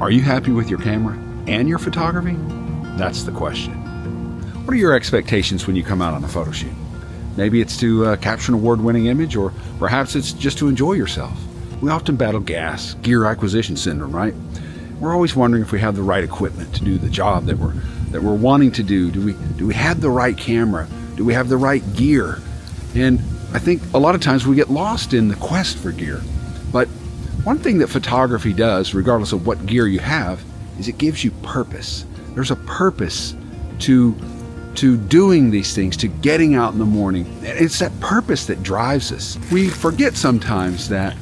Are you happy with your camera and your photography? That's the question. What are your expectations when you come out on a photo shoot? Maybe it's to capture an award-winning image, or perhaps it's just to enjoy yourself. We often battle gear acquisition syndrome, right? We're always wondering if we have the right equipment to do the job that we're wanting to do. Do we have the right camera? Do we have the right gear? And I think a lot of times we get lost in the quest for gear. But one thing that photography does, regardless of what gear you have, is it gives you purpose. There's a purpose to doing these things, to getting out in the morning. It's that purpose that drives us. We forget sometimes that,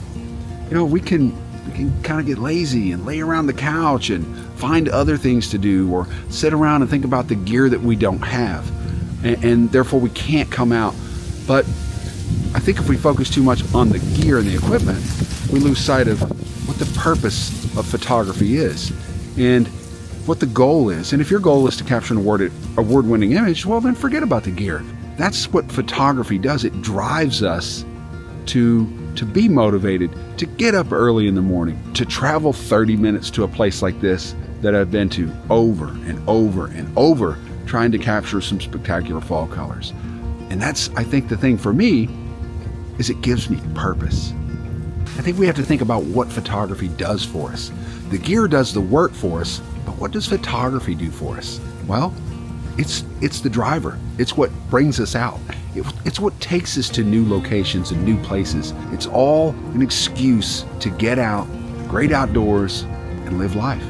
we can kind of get lazy and lay around the couch and find other things to do, or sit around and think about the gear that we don't have, and therefore we can't come out. But I think if we focus too much on the gear and the equipment, we lose sight of what the purpose of photography is and what the goal is. And if your goal is to capture an award-winning image, well, then forget about the gear. That's what photography does. It drives us to be motivated, to get up early in the morning, to travel 30 minutes to a place like this that I've been to over and over and over, trying to capture some spectacular fall colors. And that's, I think, the thing for me is it gives me purpose. I think we have to think about what photography does for us. The gear does the work for us, but what does photography do for us? Well, it's the driver. It's what brings us out. It's what takes us to new locations and new places. It's all an excuse to get out, great outdoors, and live life.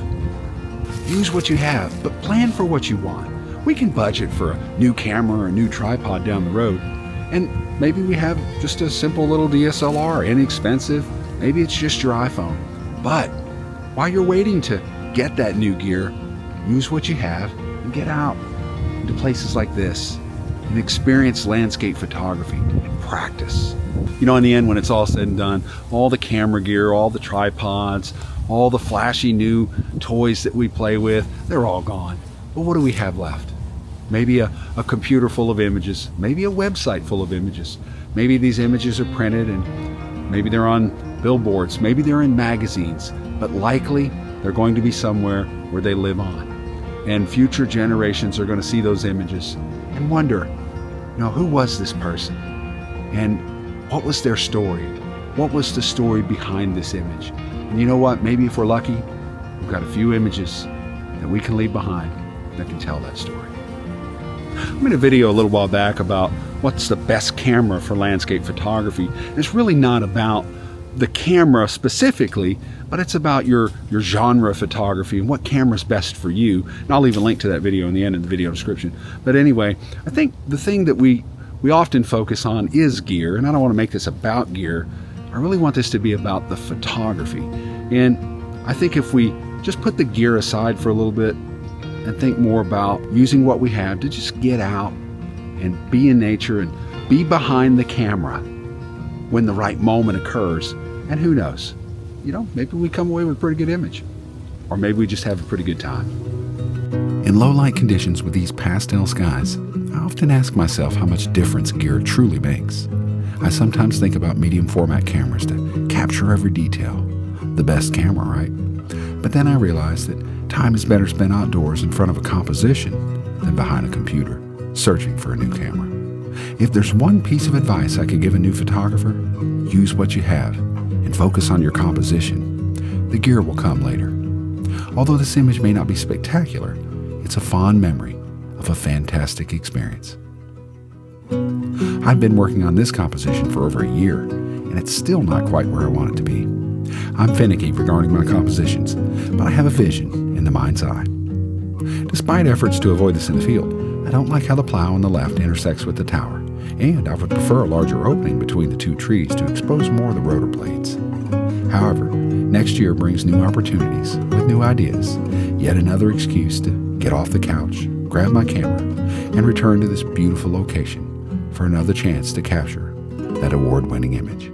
Use what you have, but plan for what you want. We can budget for a new camera or a new tripod down the road, and maybe we have just a simple little DSLR, inexpensive. Maybe it's just your iPhone. But while you're waiting to get that new gear, use what you have and get out into places like this and experience landscape photography and practice. In the end, when it's all said and done, all the camera gear, all the tripods, all the flashy new toys that we play with, they're all gone. But what do we have left? Maybe a computer full of images, maybe a website full of images. Maybe these images are printed and maybe they're on billboards, maybe they're in magazines, but likely they're going to be somewhere where they live on. And future generations are going to see those images and wonder, who was this person? And what was their story? What was the story behind this image? And you know what? Maybe if we're lucky, we've got a few images that we can leave behind that can tell that story. I made a video a little while back about what's the best camera for landscape photography. It's really not about the camera specifically, but it's about your genre of photography and what camera's best for you. And I'll leave a link to that video in the end of the video description. But anyway, I think the thing that we often focus on is gear, and I don't want to make this about gear. I really want this to be about the photography. And I think if we just put the gear aside for a little bit and think more about using what we have to just get out and be in nature and be behind the camera when the right moment occurs. And who knows, maybe we come away with a pretty good image, or maybe we just have a pretty good time. In low light conditions with these pastel skies, I often ask myself how much difference gear truly makes. I sometimes think about medium format cameras to capture every detail. The best camera, right? But then I realize that time is better spent outdoors in front of a composition than behind a computer, searching for a new camera. If there's one piece of advice I could give a new photographer, use what you have and focus on your composition. The gear will come later. Although this image may not be spectacular, it's a fond memory of a fantastic experience. I've been working on this composition for over a year, and it's still not quite where I want it to be. I'm finicky regarding my compositions, but I have a vision in the mind's eye. Despite efforts to avoid this in the field, I don't like how the plow on the left intersects with the tower, and I would prefer a larger opening between the two trees to expose more of the rotor blades. However, next year brings new opportunities with new ideas, yet another excuse to get off the couch, grab my camera, and return to this beautiful location for another chance to capture that award-winning image.